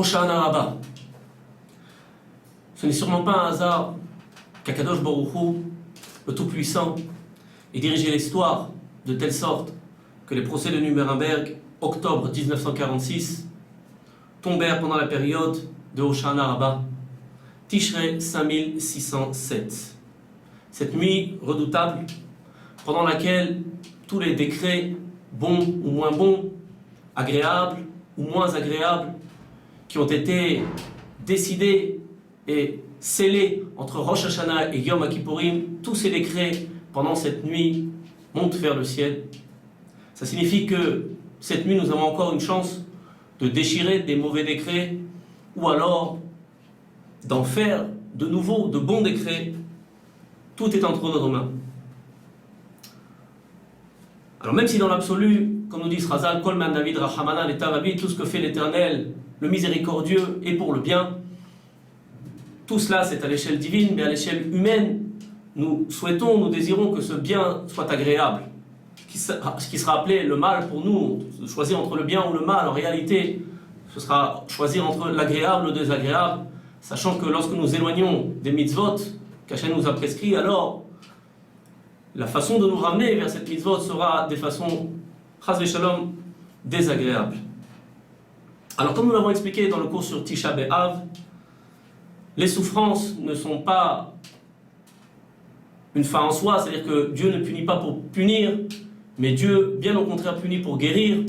Hoshana Rabba. Ce n'est sûrement pas un hasard qu'Akadosh Baruch Hu, le Tout-Puissant, ait dirigé l'histoire de telle sorte que les procès de Nuremberg, octobre 1946, tombèrent pendant la période de Hoshana Rabba, Tishrei 5607. Cette nuit redoutable, pendant laquelle tous les décrets, bons ou moins bons, agréables ou moins agréables, qui ont été décidés et scellés entre Rosh Hashanah et Yom Kippourim, tous ces décrets pendant cette nuit montent vers le ciel. Ça signifie que cette nuit nous avons encore une chance de déchirer des mauvais décrets ou alors d'en faire de nouveaux, de bons décrets. Tout est entre nos mains. Alors même si dans l'absolu, comme nous dit Srazal, Kol man David Rahamana l'Etavabi, tout ce que fait l'Éternel, le miséricordieux, est pour le bien, tout cela c'est à l'échelle divine, mais à l'échelle humaine, nous souhaitons, nous désirons que ce bien soit agréable. Ce qui sera appelé le mal pour nous, de choisir entre le bien ou le mal, en réalité, ce sera choisir entre l'agréable ou le désagréable, sachant que lorsque nous éloignons des mitzvot qu'Hachem nous a prescrits, alors la façon de nous ramener vers cette mitzvot sera des façons, chas v'shalom, désagréables. Alors comme nous l'avons expliqué dans le cours sur Tisha B'Av, les souffrances ne sont pas une fin en soi, c'est-à-dire que Dieu ne punit pas pour punir, mais Dieu, bien au contraire, punit pour guérir.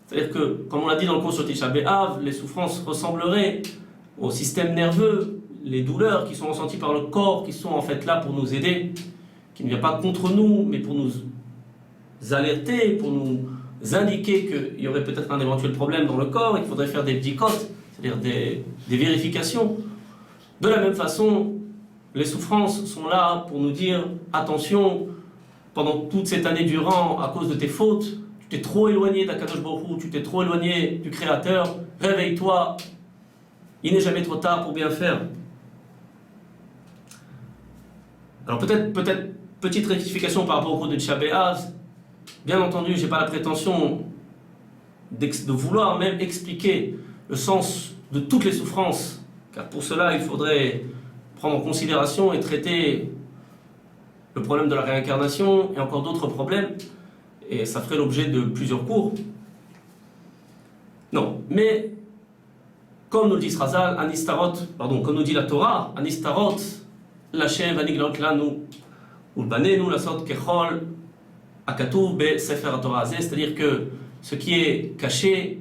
C'est-à-dire que, comme on l'a dit dans le cours sur Tisha B'Av, les souffrances ressembleraient au système nerveux, les douleurs qui sont ressenties par le corps, qui sont en fait là pour nous aider, qui ne vient pas contre nous, mais pour nous alerter, pour nous indiquer qu'il y aurait peut-être un éventuel problème dans le corps et qu'il faudrait faire des bdikot, c'est-à-dire des vérifications. De la même façon, les souffrances sont là pour nous dire attention, pendant toute cette année durant, à cause de tes fautes, tu t'es trop éloigné d'Akadosh Baruch Hu, tu t'es trop éloigné du Créateur, réveille-toi, il n'est jamais trop tard pour bien faire. Alors peut-être petite rectification par rapport au cours de Tisha B'Av. Bien entendu, je n'ai pas la prétention de vouloir même expliquer le sens de toutes les souffrances, car pour cela il faudrait prendre en considération et traiter le problème de la réincarnation et encore d'autres problèmes, et ça ferait l'objet de plusieurs cours. Non, mais comme nous le dit Srazal, comme nous dit la Torah, Anistarot, l'Hashem vaniglot lanu, ulbanenu lasot kechol akatuv be sefer Torah, c'est-à-dire que ce qui est caché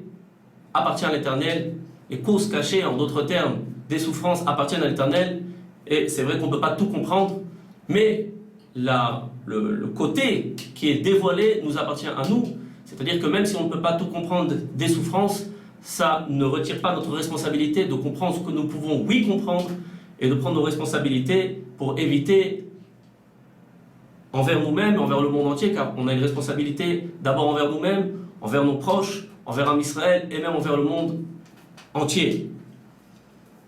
appartient à l'Éternel, les causes cachées, en d'autres termes, des souffrances appartiennent à l'Éternel, et c'est vrai qu'on ne peut pas tout comprendre, mais le côté qui est dévoilé nous appartient à nous, c'est-à-dire que même si on ne peut pas tout comprendre des souffrances, ça ne retire pas notre responsabilité de comprendre ce que nous pouvons, oui, comprendre, et de prendre nos responsabilités pour éviter envers nous-mêmes, envers le monde entier, car on a une responsabilité d'abord envers nous-mêmes, envers nos proches, envers Am Israël et même envers le monde entier.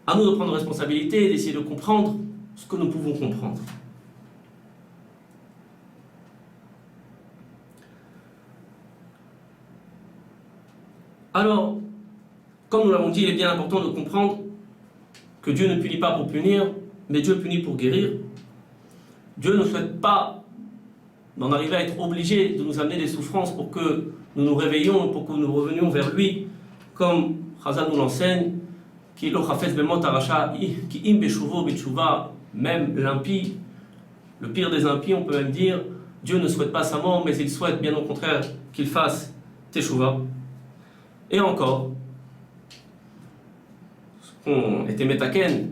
À nous de prendre responsabilité et d'essayer de comprendre ce que nous pouvons comprendre. Alors, comme nous l'avons dit, il est bien important de comprendre que Dieu ne punit pas pour punir, mais Dieu punit pour guérir. Dieu ne souhaite pas d'en arriver à être obligé de nous amener des souffrances pour que nous nous réveillions, pour que nous revenions vers lui, comme Chazal nous l'enseigne, même l'impie, le pire des impies, on peut même dire, Dieu ne souhaite pas sa mort, mais il souhaite bien au contraire qu'il fasse teshuva. Et encore, on était metaken,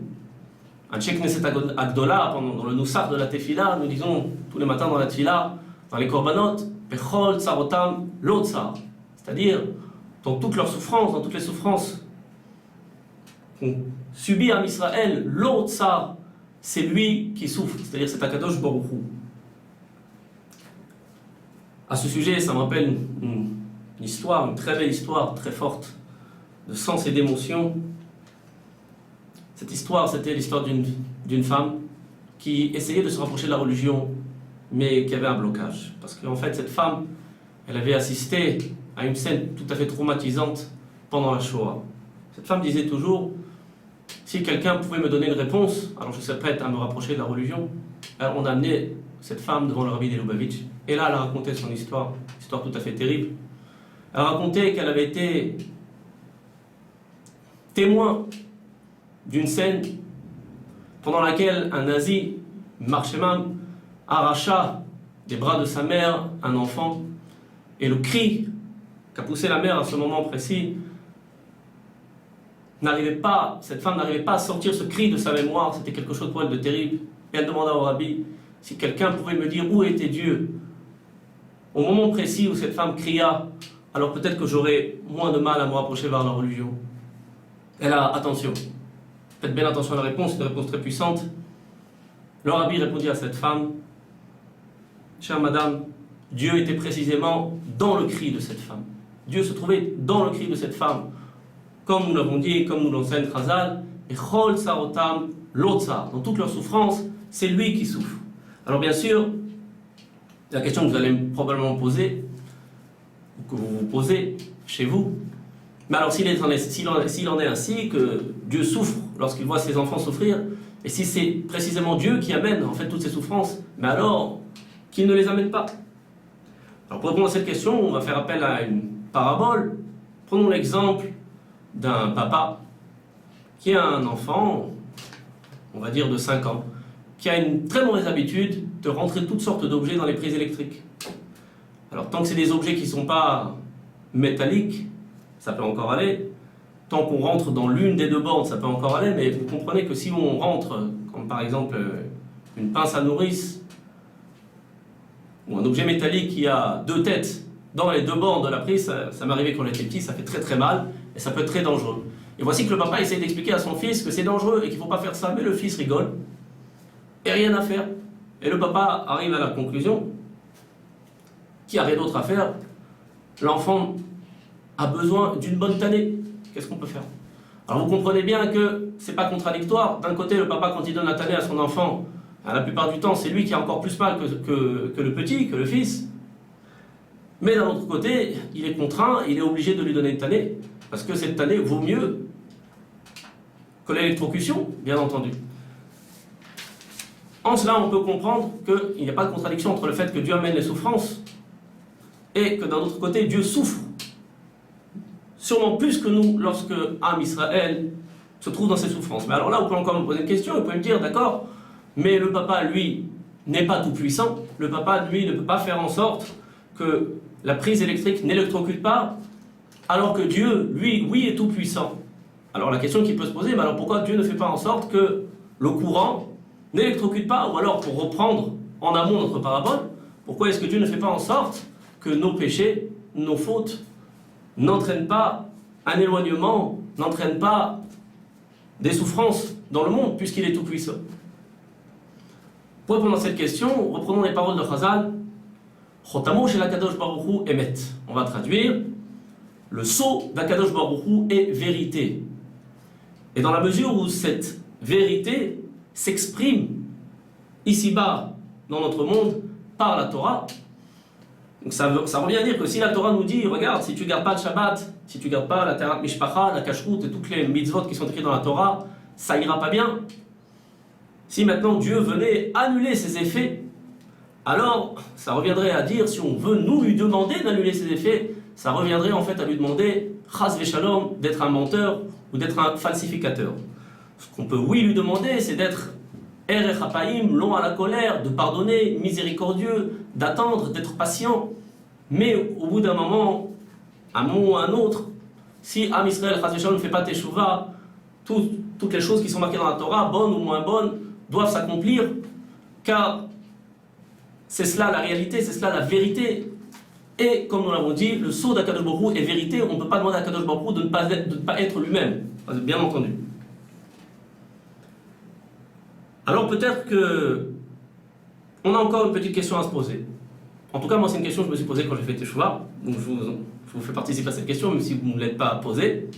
un Cheikh Neset Agdola, dans le Noussar de la Tefila, nous disons tous les matins dans la Tefila, dans les Korbanot, Bechol Tsarotam Lotsar, c'est-à-dire dans toutes leurs souffrances, dans toutes les souffrances qu'on subit à Israël, Lotsar, c'est lui qui souffre, c'est-à-dire c'est Akadosh Baruch Hu. À ce sujet, ça me rappelle une histoire, une très belle histoire, très forte, de sens et d'émotion. Cette histoire, c'était l'histoire d'une femme qui essayait de se rapprocher de la religion, mais qui avait un blocage. Parce qu'en fait, cette femme, elle avait assisté à une scène tout à fait traumatisante pendant la Shoah. Cette femme disait toujours, si quelqu'un pouvait me donner une réponse, alors je serais prête à me rapprocher de la religion. Alors on a amené cette femme devant le rabbi de Lubavitch, et là elle a raconté son histoire tout à fait terrible. Elle a raconté qu'elle avait été témoin d'une scène pendant laquelle un nazi, Marchemam, arracha des bras de sa mère un enfant, et le cri qu'a poussé la mère à ce moment précis cette femme n'arrivait pas à sortir ce cri de sa mémoire, c'était quelque chose pour elle de terrible. Et elle demanda au rabbi si quelqu'un pouvait me dire où était Dieu au moment précis où cette femme cria, alors peut-être que j'aurais moins de mal à me rapprocher vers la religion. Et là, attention, faites bien attention à la réponse, c'est une réponse très puissante. Le rabbi répondit à cette femme, chère madame, Dieu était précisément dans le cri de cette femme. Dieu se trouvait dans le cri de cette femme. Comme nous l'avons dit, comme nous l'enseigne Chazal, et Chol Sarotam Lotzar, dans toute leur souffrance, c'est lui qui souffre. Alors bien sûr, la question que vous allez probablement poser, ou que vous vous posez chez vous, mais alors s'il en est ainsi, que Dieu souffre lorsqu'il voit ses enfants souffrir, et si c'est précisément Dieu qui amène en fait toutes ces souffrances, mais alors qu'il ne les amène pas. Alors pour répondre à cette question, on va faire appel à une parabole. Prenons l'exemple d'un papa qui a un enfant, on va dire de 5 ans, qui a une très mauvaise habitude de rentrer toutes sortes d'objets dans les prises électriques. Alors tant que c'est des objets qui ne sont pas métalliques, ça peut encore aller. Tant qu'on rentre dans l'une des deux bornes, ça peut encore aller, mais vous comprenez que si on rentre, comme par exemple une pince à nourrice, ou un objet métallique qui a 2 têtes dans les 2 bornes de la prise, ça m'est arrivé quand j'étais petit, ça fait très très mal, et ça peut être très dangereux. Et voici que le papa essaie d'expliquer à son fils que c'est dangereux et qu'il ne faut pas faire ça, mais le fils rigole, et rien à faire. Et le papa arrive à la conclusion qu'il n'y a rien d'autre à faire. L'enfant a besoin d'une bonne tannée. Qu'est-ce qu'on peut faire? Alors vous comprenez bien que c'est pas contradictoire. D'un côté, le papa, quand il donne la tannée à son enfant, la plupart du temps, c'est lui qui a encore plus mal que le petit, que le fils. Mais d'un autre côté, il est contraint, il est obligé de lui donner une tannée, parce que cette tannée vaut mieux que l'électrocution, bien entendu. En cela, on peut comprendre qu'il n'y a pas de contradiction entre le fait que Dieu amène les souffrances et que d'un autre côté, Dieu souffre. Sûrement plus que nous lorsque Am Israël se trouve dans ses souffrances. Mais alors là, vous pouvez encore me poser une question, vous pouvez me dire, d'accord, mais le papa, lui, n'est pas tout puissant. Le papa, lui, ne peut pas faire en sorte que la prise électrique n'électrocute pas, alors que Dieu, lui, oui, est tout puissant. Alors la question qui peut se poser, mais alors pourquoi Dieu ne fait pas en sorte que le courant n'électrocute pas? Ou alors, pour reprendre en amont notre parabole, pourquoi est-ce que Dieu ne fait pas en sorte que nos péchés, nos fautes, n'entraînent pas un éloignement, n'entraînent pas des souffrances dans le monde, puisqu'il est tout puissant? Pour répondre à cette question, reprenons les paroles de Chazal. Chotamo shel HaKadosh Baruch Hu emet. On va traduire, le sceau d'Akadosh Baruch Hu est vérité. Et dans la mesure où cette vérité s'exprime ici-bas, dans notre monde, par la Torah, donc ça revient à dire que si la Torah nous dit, regarde, si tu ne gardes pas le Shabbat, si tu ne gardes pas la Terat Mishpacha, la Kashrut et toutes les mitzvot qui sont écrites dans la Torah, ça ira pas bien. Si maintenant Dieu venait annuler ses effets, alors ça reviendrait à dire, si on veut nous lui demander d'annuler ses effets, ça reviendrait en fait à lui demander, Chas Veshalom, d'être un menteur ou d'être un falsificateur. Ce qu'on peut oui lui demander, c'est d'être Erech Hapaim, long à la colère, de pardonner, miséricordieux, d'attendre, d'être patient. Mais au bout d'un moment ou un autre, si Am Israël Chas Veshalom ne fait pas Teshuvah, toutes les choses qui sont marquées dans la Torah, bonnes ou moins bonnes, doivent s'accomplir, car c'est cela la réalité, c'est cela la vérité. Et comme nous l'avons dit, le sceau d'Akadosh Baruch Hu est vérité, on ne peut pas demander à Akadosh Baruch Hu de ne pas être lui-même, bien entendu. Alors peut-être que on a encore une petite question à se poser. En tout cas, moi c'est une question que je me suis posée quand j'ai fait Teshuvah, donc je vous fais participer à cette question, même si vous ne l'êtes pas posée.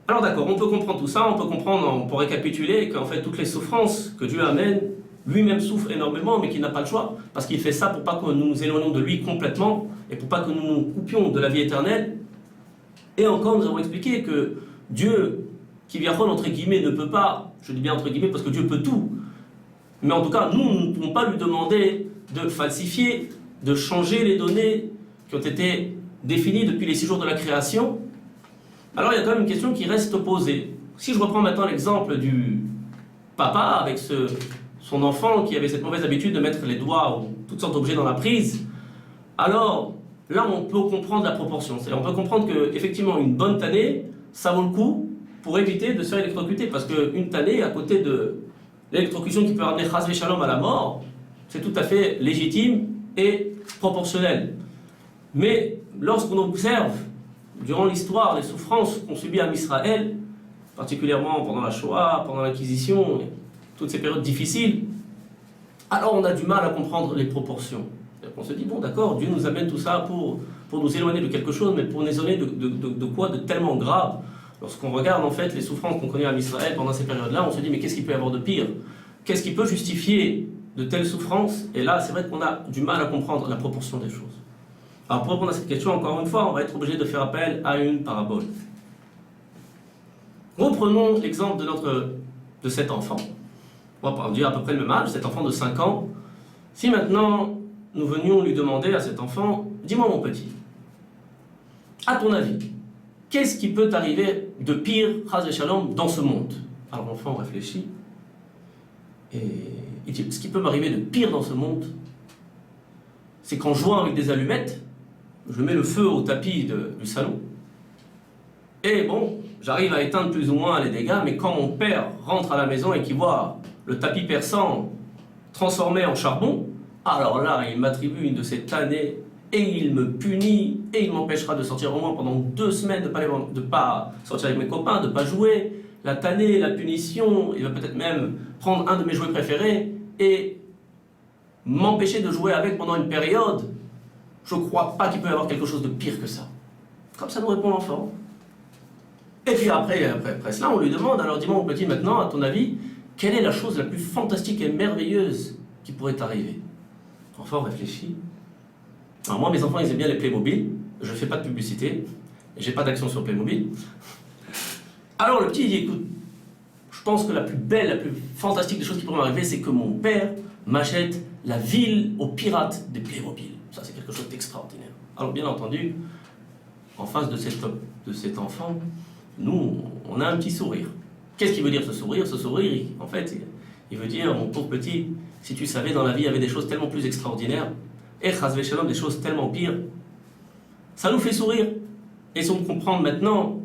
Alors d'accord, on peut comprendre tout ça, on peut récapituler qu'en fait toutes les souffrances que Dieu amène, lui-même souffre énormément, mais qu'il n'a pas le choix, parce qu'il fait ça pour pas que nous nous éloignions de lui complètement, et pour pas que nous nous coupions de la vie éternelle. Et encore, nous avons expliqué que Dieu, qui vient entre guillemets, ne peut pas, je dis bien entre guillemets parce que Dieu peut tout, mais en tout cas, nous ne pouvons pas lui demander de falsifier, de changer les données qui ont été définies depuis les 6 jours de la création. Alors il y a quand même une question qui reste posée. Si je reprends maintenant l'exemple du papa avec son enfant qui avait cette mauvaise habitude de mettre les doigts ou toutes sortes d'objets dans la prise, alors là on peut comprendre la proportion. C'est-à-dire on peut comprendre qu'effectivement une bonne tannée, ça vaut le coup pour éviter de se faire électrocuter. Parce qu'une tannée, à côté de l'électrocution qui peut ramener Chas Shalom à la mort, c'est tout à fait légitime et proportionnel. Mais lorsqu'on observe durant l'histoire les souffrances qu'ont subies à Israël, particulièrement pendant la Shoah, pendant l'Inquisition, toutes ces périodes difficiles, alors on a du mal à comprendre les proportions. On se dit, bon d'accord, Dieu nous amène tout ça pour nous éloigner de quelque chose, mais pour nous éloigner de quoi de tellement grave. Lorsqu'on regarde en fait les souffrances qu'on connaît à Israël pendant ces périodes-là, on se dit, mais qu'est-ce qu'il peut y avoir de pire? Qu'est-ce qui peut justifier de telles souffrances? Et là, c'est vrai qu'on a du mal à comprendre la proportion des choses. Alors pour répondre à cette question, encore une fois, on va être obligé de faire appel à une parabole. Reprenons l'exemple de cet enfant. On va dire à peu près le même âge, cet enfant de 5 ans. Si maintenant, nous venions lui demander à cet enfant, dis-moi mon petit, à ton avis, qu'est-ce qui peut arriver de pire, Chas Shalom, dans ce monde? Alors l'enfant réfléchit, et il dit, ce qui peut m'arriver de pire dans ce monde, c'est qu'en jouant avec des allumettes, je mets le feu au tapis du salon, et bon, j'arrive à éteindre plus ou moins les dégâts, mais quand mon père rentre à la maison et qu'il voit le tapis perçant transformé en charbon, alors là, il m'attribue une de ces tannées, et il me punit, et il m'empêchera de sortir au moins pendant 2 semaines, de ne pas sortir avec mes copains, de ne pas jouer. La tannée, la punition, il va peut-être même prendre un de mes jouets préférés et m'empêcher de jouer avec pendant une période. Je ne crois pas qu'il peut y avoir quelque chose de pire que ça. Comme ça nous répond l'enfant. Et puis après cela, on lui demande, alors dis-moi mon petit maintenant, à ton avis, quelle est la chose la plus fantastique et merveilleuse qui pourrait arriver? L'enfant réfléchit. Alors moi, mes enfants, ils aiment bien les Playmobil. Je ne fais pas de publicité. J'ai pas d'action sur Playmobil. Alors le petit, il dit, écoute, je pense que la plus belle, la plus fantastique des choses qui pourraient m'arriver, c'est que mon père m'achète la ville aux pirates des Playmobil. Ça, c'est quelque chose d'extraordinaire. Alors bien entendu, en face de cet enfant, nous, on a un petit sourire. Qu'est-ce qui veut dire ce sourire? Ce sourire, en fait, il veut dire, mon pauvre petit, si tu savais, dans la vie, il y avait des choses tellement plus extraordinaires, et Chas Shalom, des choses tellement pires. Ça nous fait sourire. Essayons de comprendre maintenant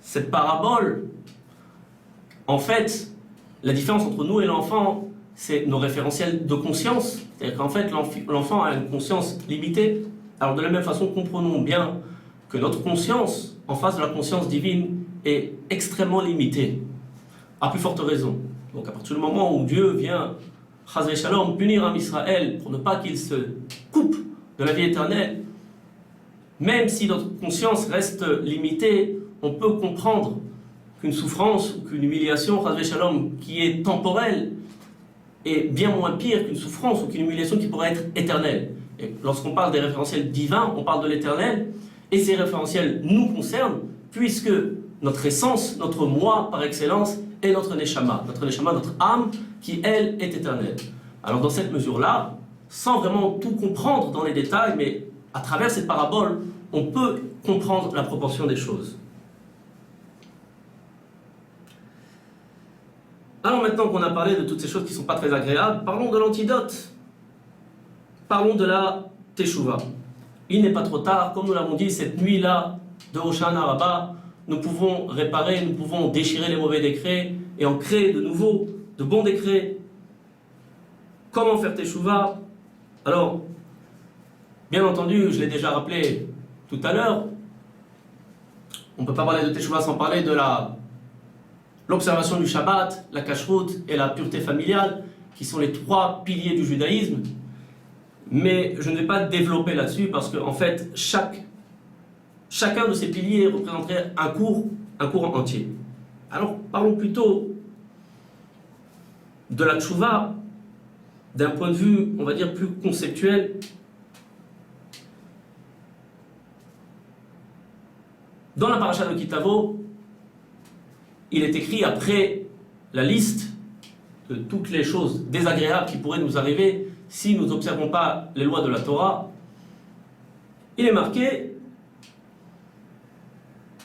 cette parabole. En fait, la différence entre nous et l'enfant, c'est nos référentiels de conscience. C'est-à-dire qu'en fait, l'enfant a une conscience limitée. Alors de la même façon, comprenons bien que notre conscience, en face de la conscience divine, est extrêmement limitée. À plus forte raison. Donc à partir du moment où Dieu vient, Chas Shalom, punir un Israël pour ne pas qu'il se coupe de la vie éternelle, même si notre conscience reste limitée, on peut comprendre qu'une souffrance ou qu'une humiliation, Chas Shalom, qui est temporelle, est bien moins pire qu'une souffrance ou qu'une humiliation qui pourrait être éternelle. Et lorsqu'on parle des référentiels divins, on parle de l'éternel, et ces référentiels nous concernent, puisque notre essence, notre moi par excellence, est notre neshama, notre âme, qui elle est éternelle. Alors dans cette mesure-là, sans vraiment tout comprendre dans les détails, mais à travers cette parabole, on peut comprendre la proportion des choses. Alors maintenant qu'on a parlé de toutes ces choses qui ne sont pas très agréables, parlons de l'antidote. Parlons de la Teshuvah. Il n'est pas trop tard, comme nous l'avons dit, cette nuit-là de Hoshana Rabbah, nous pouvons réparer, nous pouvons déchirer les mauvais décrets et en créer de nouveaux, de bons décrets. Comment faire Teshuvah? Alors, bien entendu, je l'ai déjà rappelé tout à l'heure, on ne peut pas parler de Teshuvah sans parler de l'observation du Shabbat, la kashrut et la pureté familiale, qui sont les 3 piliers du judaïsme. Mais je ne vais pas développer là-dessus parce qu'en fait, chacun de ces piliers représenterait un cours entier. Alors, parlons plutôt de la tchouva d'un point de vue, on va dire, plus conceptuel. Dans la paracha de Kitavo, il est écrit après la liste de toutes les choses désagréables qui pourraient nous arriver si nous n'observons pas les lois de la Torah. Il est marqué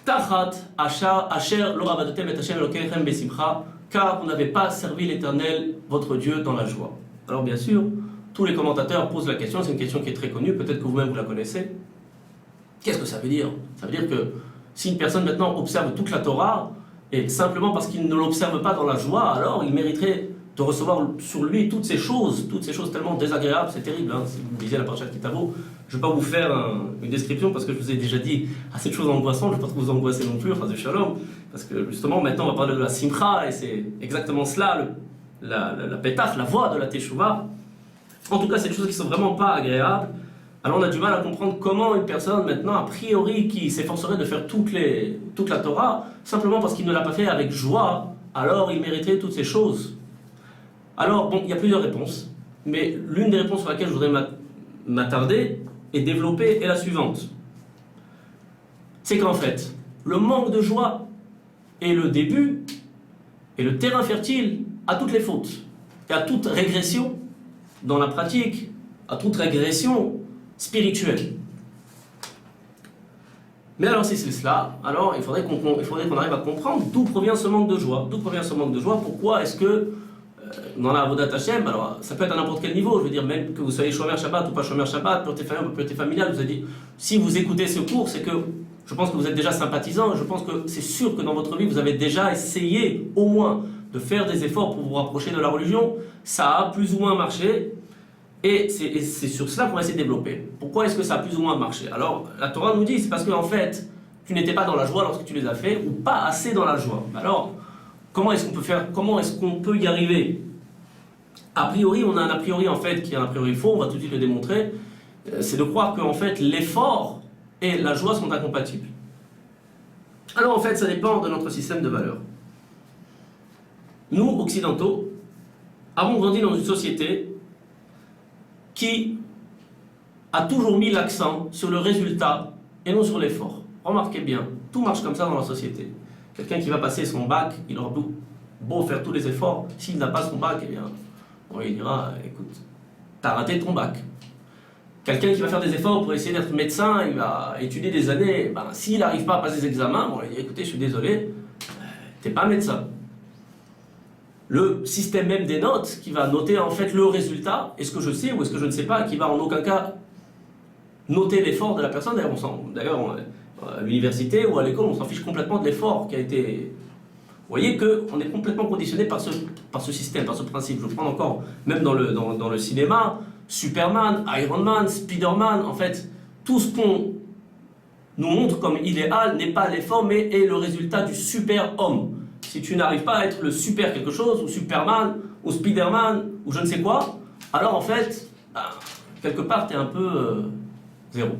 Tachat asher lo avadotem et Hashem Elokeichem besimcha, car vous n'avez pas servi l'Éternel, votre Dieu, dans la joie. Alors bien sûr, tous les commentateurs posent la question, c'est une question qui est très connue, peut-être que vous-même vous la connaissez. Qu'est-ce que ça veut dire? Ça veut dire que si une personne maintenant observe toute la Torah, et simplement parce qu'il ne l'observe pas dans la joie, alors il mériterait de recevoir sur lui toutes ces choses tellement désagréables, c'est terrible. Hein. Si vous me lisez la paracha de Kitavo, je ne vais pas vous faire une description parce que je vous ai déjà dit assez de choses angoissantes, je ne vais pas trop vous angoisser non plus, de shalom, parce que justement maintenant on va parler de la simcha, et c'est exactement cela, la pétach, la voie de la teshuva. En tout cas, c'est des choses qui ne sont vraiment pas agréables. Alors on a du mal à comprendre comment une personne maintenant, a priori, qui s'efforcerait de faire toute la Torah, simplement parce qu'il ne l'a pas fait avec joie, alors il mériterait toutes ces choses. Alors bon, il y a plusieurs réponses, mais l'une des réponses sur laquelle je voudrais m'attarder et développer est la suivante. C'est qu'en fait, le manque de joie est le début et le terrain fertile à toutes les fautes et à toute régression dans la pratique, à toute régression spirituelle. Mais alors si c'est cela, alors il faudrait qu'on arrive à comprendre d'où provient ce manque de joie. D'où provient ce manque de joie? Pourquoi est-ce que dans la Avodat Hashem, alors ça peut être à n'importe quel niveau, je veux dire, même que vous soyez Shomer Shabbat ou pas Shomer Shabbat, pureté familiale, vous avez dit, si vous écoutez ce cours, c'est que je pense que vous êtes déjà sympathisant, je pense que c'est sûr que dans votre vie, vous avez déjà essayé au moins de faire des efforts pour vous rapprocher de la religion, ça a plus ou moins marché, et c'est sur cela qu'on va essayer de développer. Pourquoi est-ce que ça a plus ou moins marché? Alors, la Torah nous dit, c'est parce qu'en fait, tu n'étais pas dans la joie lorsque tu les as fait, ou pas assez dans la joie. Alors, comment est-ce qu'on peut y arriver? A priori, on a un a priori en fait qui est un a priori faux, on va tout de suite le démontrer, c'est de croire qu'en fait l'effort et la joie sont incompatibles. Alors en fait, ça dépend de notre système de valeurs. Nous, occidentaux, avons grandi dans une société qui a toujours mis l'accent sur le résultat et non sur l'effort. Remarquez bien, tout marche comme ça dans la société. Quelqu'un qui va passer son bac, il aura beau faire tous les efforts, s'il n'a pas son bac, eh bien, bon, il dira, écoute, t'as raté ton bac. Quelqu'un qui va faire des efforts pour essayer d'être médecin, il va étudier des années, ben, s'il n'arrive pas à passer ses examens, bon, il dit, écoutez, je suis désolé, t'es pas médecin. Le système même des notes, qui va noter en fait le résultat, est-ce que je sais ou est-ce que je ne sais pas, qui va en aucun cas noter l'effort de la personne. D'ailleurs, à l'université ou à l'école, on s'en fiche complètement de l'effort qui a été... Vous voyez qu'on est complètement conditionné par ce système, par ce principe. Je prends encore, même dans le cinéma, Superman, Iron Man, Spider-Man, en fait, tout ce qu'on nous montre comme idéal n'est pas l'effort, mais est le résultat du super-homme. Si tu n'arrives pas à être le super quelque chose, ou Superman, ou Spider-Man, ou je ne sais quoi, alors en fait, quelque part, tu es un peu zéro.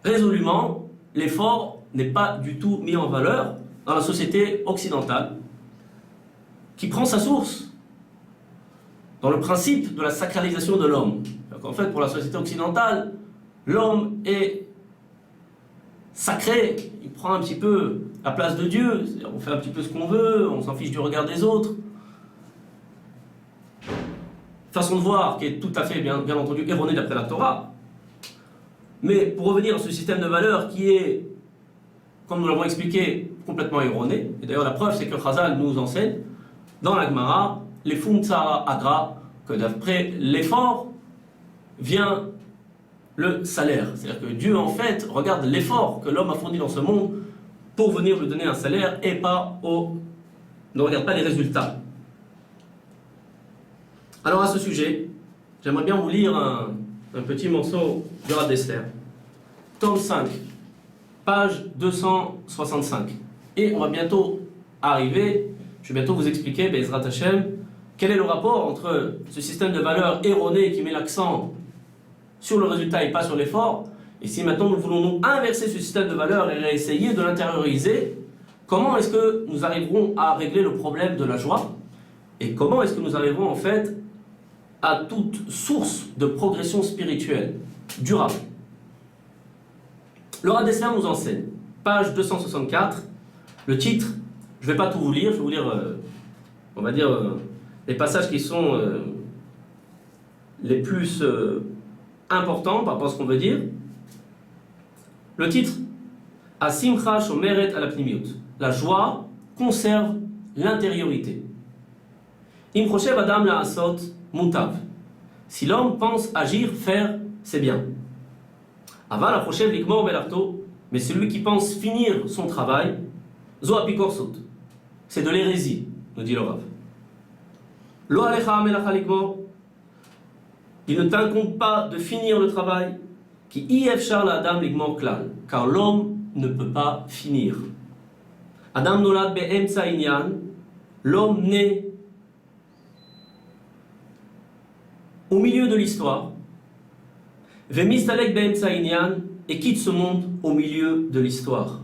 Résolument, l'effort n'est pas du tout mis en valeur dans la société occidentale, qui prend sa source dans le principe de la sacralisation de l'homme. En fait, pour la société occidentale, l'homme est sacré, il prend un petit peu la place de Dieu, on fait un petit peu ce qu'on veut, on s'en fiche du regard des autres. Façon de voir qui est tout à fait, bien entendu, erronée d'après la Torah. Mais pour revenir à ce système de valeurs qui est, comme nous l'avons expliqué, complètement erroné, et d'ailleurs la preuve c'est que Chazal nous enseigne, dans la Gemara, les Fumtsara Agra, que d'après l'effort vient le salaire. C'est-à-dire que Dieu en fait regarde l'effort que l'homme a fourni dans ce monde pour venir lui donner un salaire et ne regarde pas les résultats. Alors à ce sujet, j'aimerais bien vous lire un petit morceau du Rav Dessler, tome 5, page 265. Et on va bientôt arriver, je vais bientôt vous expliquer, Be'ezrat Hashem, quel est le rapport entre ce système de valeurs erroné qui met l'accent sur le résultat et pas sur l'effort, et si maintenant nous voulons nous inverser ce système de valeurs et essayer de l'intérioriser, comment est-ce que nous arriverons à régler le problème de la joie, et comment est-ce que nous arriverons en fait à toute source de progression spirituelle durable. Le Rav Dessler nous enseigne, page 264, le titre, je ne vais pas tout vous lire, je vais vous lire, on va dire, les passages qui sont les plus importants par rapport à ce qu'on veut dire. Le titre, Asimcha shomeret al apnimiut. La joie conserve l'intériorité. Im choshev adam la'asot mutav. Si l'homme pense agir, faire, c'est bien. Aval achoshev ligmor belarto. Mais celui qui pense finir son travail, zo apikorsot. C'est de l'hérésie, nous dit le Rav. Lo alecha amelacha ligmor. Il ne t'incombe pas de finir le travail. Ki iefshar la adam ligmor klal. Car l'homme ne peut pas finir. Adam nolad be'emtsa inyan. L'homme naît au milieu de l'histoire. Ve'mistalek be'emtsa inyan. Et quitte ce monde au milieu de l'histoire.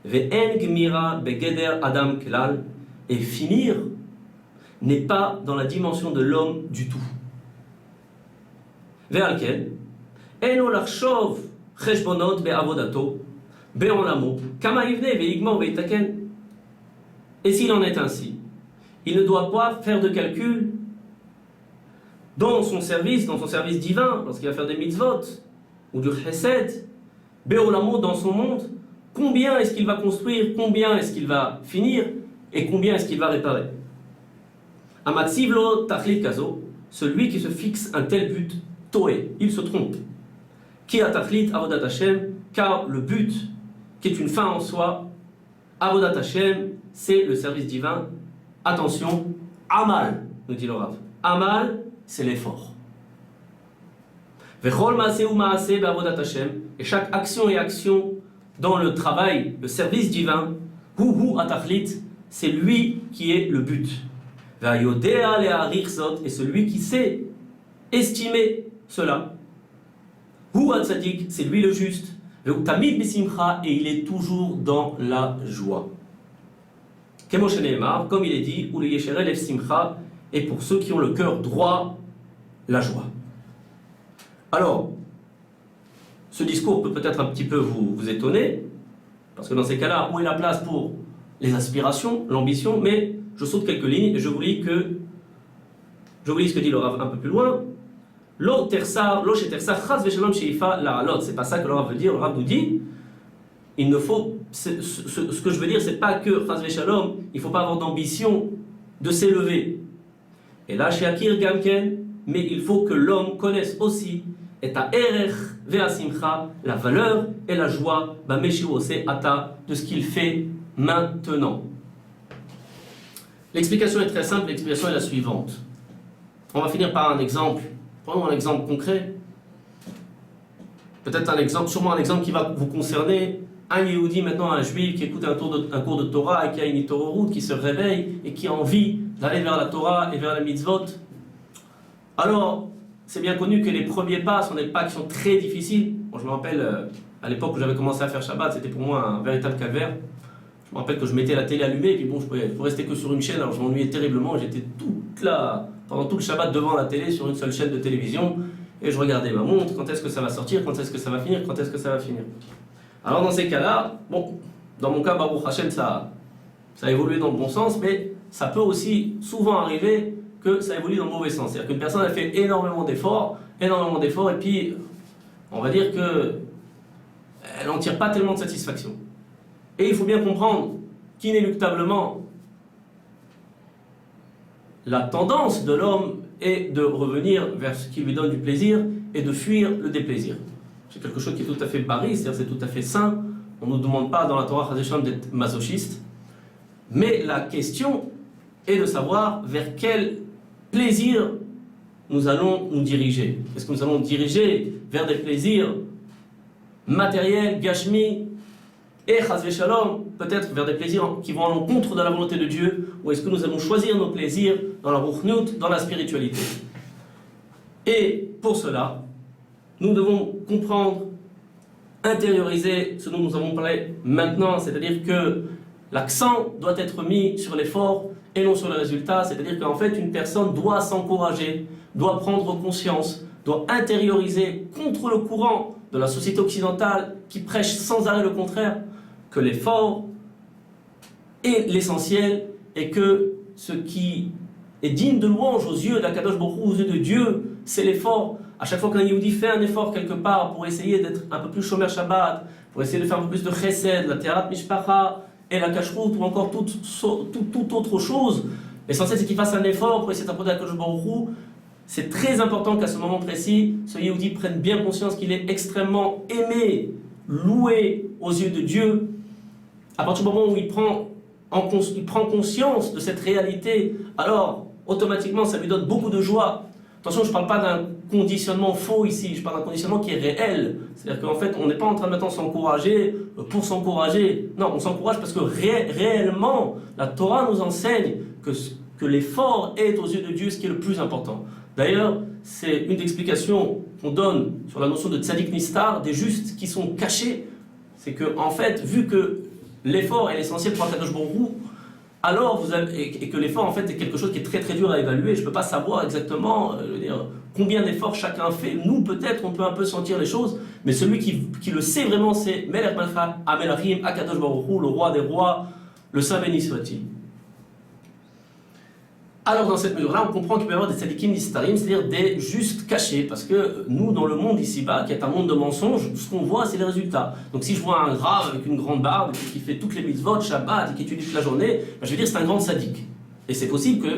Ve'en gmira begeder adam klal. Et finir n'est pas dans la dimension de l'homme du tout. Ve'alken eno lachshov cheshbonot be'avodato be'olamo kama yivne ve'igmor ve'itaken. Et s'il en est ainsi, il ne doit pas faire de calcul dans son service divin, lorsqu'il va faire des mitzvot ou du chesed, be'olamo, dans son monde, combien est-ce qu'il va construire, combien est-ce qu'il va finir et combien est-ce qu'il va réparer. Amatzivlo tachlit kazo, celui qui se fixe un tel but, toé, il se trompe. Ki atachlit avodat Hashem, car le but, qui est une fin en soi, avodat Hashem, c'est le service divin. Attention, amal, nous dit le Rav. Amal, c'est l'effort. Vechol maaseh ou maaseh be'avodat Hashem, et chaque action et action dans le travail, le service divin, hu atachlit, c'est lui qui est le but. Ve'ayodea le'arich zot, et celui qui sait estimer cela. Hu atzadik, c'est lui le juste. Ve'utamid besimcha, et il est toujours dans la joie. Kemoshe ne'emar, comme il est dit, ou le yeshere lev simcha, et pour ceux qui ont le cœur droit, la joie. Alors, ce discours peut peut-être un petit peu vous étonner, parce que dans ces cas-là, où est la place pour les aspirations, l'ambition, mais je saute quelques lignes et je vous lis ce que dit le Rav un peu plus loin. C'est pas ça que le Rav veut dire. Le Rav nous dit, il ne faut, ce que je veux dire, c'est pas que chas v'shalom, il faut pas avoir d'ambition de s'élever. Et là, chez Akir Gamken, mais il faut que l'homme connaisse aussi et à erech ve'asimcha, la valeur et la joie de ce qu'il fait maintenant. L'explication est très simple, l'explication est la suivante. On va finir par un exemple. Prenons un exemple concret. Peut-être un exemple, sûrement un exemple qui va vous concerner. Un Yehudi, maintenant un Juif qui écoute un cours de Torah et qui a une Torah, qui se réveille et qui a envie d'aller vers la Torah et vers la mitzvot. Alors, c'est bien connu que les premiers pas sont des pas qui sont très difficiles. Bon, je me rappelle, à l'époque où j'avais commencé à faire Shabbat, c'était pour moi un véritable calvaire. Je me rappelle que je mettais la télé allumée, et puis bon, je pouvais rester que sur une chaîne, alors je m'ennuyais terriblement. J'étais pendant tout le Shabbat devant la télé, sur une seule chaîne de télévision, et je regardais ma montre, quand est-ce que ça va sortir, quand est-ce que ça va finir, quand est-ce que ça va finir. Alors dans ces cas-là, bon, dans mon cas, Baruch Hashem, ça a évolué dans le bon sens, mais ça peut aussi souvent arriver que ça évolue dans le mauvais sens. C'est-à-dire qu'une personne a fait énormément d'efforts, et puis on va dire qu'elle n'en tire pas tellement de satisfaction. Et il faut bien comprendre qu'inéluctablement, la tendance de l'homme est de revenir vers ce qui lui donne du plaisir et de fuir le déplaisir. C'est quelque chose qui est tout à fait barré, c'est-à-dire c'est tout à fait sain. On ne nous demande pas dans la Torah Chazécham d'être masochiste. Mais la question est de savoir vers quel plaisir nous allons nous diriger. Est-ce que nous allons nous diriger vers des plaisirs matériels, gashmi, et chas v'shalom, peut-être vers des plaisirs qui vont à l'encontre de la volonté de Dieu, ou est-ce que nous allons choisir nos plaisirs dans la ruchnout, dans la spiritualité? Et pour cela, nous devons comprendre, intérioriser ce dont nous avons parlé maintenant, c'est-à-dire que l'accent doit être mis sur l'effort et non sur le résultat, c'est-à-dire qu'en fait une personne doit s'encourager, doit prendre conscience, doit intérioriser contre le courant de la société occidentale qui prêche sans arrêt le contraire, que l'effort est l'essentiel et que ce qui est digne de louange aux yeux d'Akadosh Baruch Hu, aux yeux de Dieu, c'est l'effort. À chaque fois qu'un Yehudi fait un effort quelque part pour essayer d'être un peu plus Shomer Shabbat, pour essayer de faire un peu plus de Chesed, la Teharat Mishpacha et la Kashrut ou encore toute autre chose, l'essentiel c'est qu'il fasse un effort pour essayer d'apporter Akadosh Baruch Hu. C'est très important qu'à ce moment précis, ce Yehudi prenne bien conscience qu'il est extrêmement aimé, loué aux yeux de Dieu. À partir du moment où il prend conscience de cette réalité, alors automatiquement ça lui donne beaucoup de joie. Attention, je ne parle pas d'un conditionnement faux ici, je parle d'un conditionnement qui est réel. C'est-à-dire qu'en fait, on n'est pas en train de maintenant s'encourager pour s'encourager. Non, on s'encourage parce que réellement, la Torah nous enseigne que l'effort est aux yeux de Dieu ce qui est le plus important. D'ailleurs, c'est une des explications qu'on donne sur la notion de tzaddik nistar, des justes qui sont cachés. C'est que, en fait, vu que l'effort est l'essentiel pour Akadosh Baruch Hu, alors et que l'effort en fait est quelque chose qui est très très dur à évaluer. Je ne peux pas savoir exactement combien d'efforts chacun fait. Nous peut-être on peut un peu sentir les choses, mais celui qui le sait vraiment c'est Melech Malcha Amelachim Akadosh Baruch Hu, le roi des rois, le Saint béni soit-il. Alors dans cette mesure-là, on comprend qu'il peut y avoir des tzadikim nistarim, c'est-à-dire des justes cachés, parce que nous, dans le monde ici-bas, qui est un monde de mensonges, ce qu'on voit, c'est les résultats. Donc si je vois un grave avec une grande barbe, qui fait toutes les mitzvot, Shabbat, et qui étudie toute la journée, ben, je vais dire c'est un grand sadique. Et c'est possible que,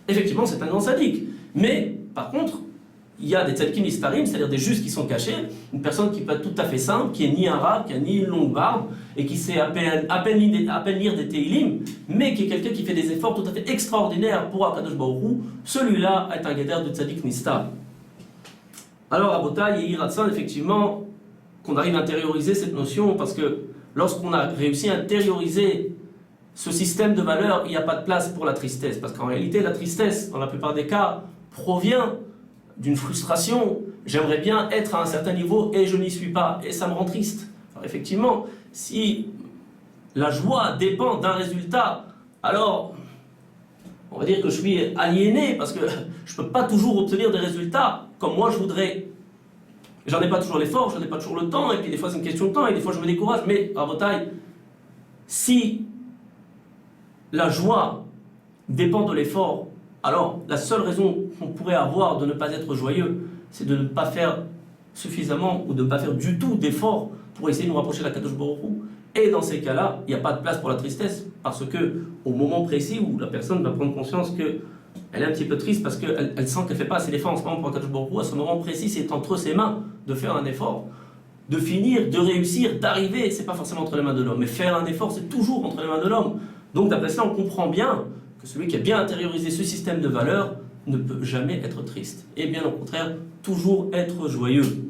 effectivement, c'est un grand sadique. Mais, par contre, il y a des tzadikim nistarim, c'est-à-dire des justes qui sont cachés, une personne qui n'est pas tout à fait simple, qui est ni arabe, qui a ni une longue barbe, et qui sait à peine lire des Teilim, mais qui est quelqu'un qui fait des efforts tout à fait extraordinaires pour Akadosh Baruch Hu, celui-là est un guédère de tzadik nistar. Alors à Botaï et Iratsan, effectivement, qu'on arrive à intérioriser cette notion, parce que lorsqu'on a réussi à intérioriser ce système de valeurs, il n'y a pas de place pour la tristesse, parce qu'en réalité, la tristesse, dans la plupart des cas, provient d'une frustration. J'aimerais bien être à un certain niveau et je n'y suis pas, et ça me rend triste. Alors effectivement, si la joie dépend d'un résultat, alors on va dire que je suis aliéné parce que je ne peux pas toujours obtenir des résultats comme moi je voudrais. J'en ai pas toujours l'effort, j'en ai pas toujours le temps, et puis des fois c'est une question de temps, et des fois je me décourage, mais à Botaï, si la joie dépend de l'effort, alors la seule raison qu'on pourrait avoir de ne pas être joyeux, c'est de ne pas faire suffisamment ou de ne pas faire du tout d'efforts pour essayer de nous rapprocher de la Kadosh Baruch Hu. Et dans ces cas-là, il n'y a pas de place pour la tristesse, parce que au moment précis où la personne va prendre conscience qu'elle est un petit peu triste parce qu'elle sent qu'elle ne fait pas assez d'efforts en ce moment pour la Kadosh Baruch Hu, à ce moment précis, c'est entre ses mains de faire un effort, de finir, de réussir, d'arriver. C'est pas forcément entre les mains de l'homme, mais faire un effort, c'est toujours entre les mains de l'homme. Donc d'après cela, on comprend bien que celui qui a bien intériorisé ce système de valeurs ne peut jamais être triste, et bien au contraire, toujours être joyeux.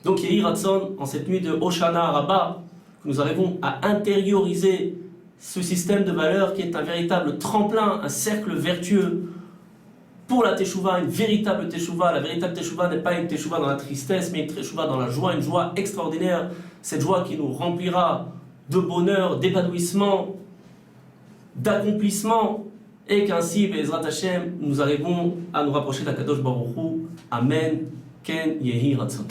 Donc Yehi Ratson, en cette nuit de Hoshana Rabbah, que nous arrivons à intérioriser ce système de valeurs qui est un véritable tremplin, un cercle vertueux pour la Teshuvah, une véritable Teshuvah. La véritable Teshuvah n'est pas une Teshuvah dans la tristesse, mais une Teshuvah dans la joie, une joie extraordinaire, cette joie qui nous remplira de bonheur, d'épanouissement, d'accomplissement, et qu'ainsi, Be'ezrat Hashem, nous arrivons à nous rapprocher d'Akadosh Baruch Hu. Amen. Ken Yehi Ratson.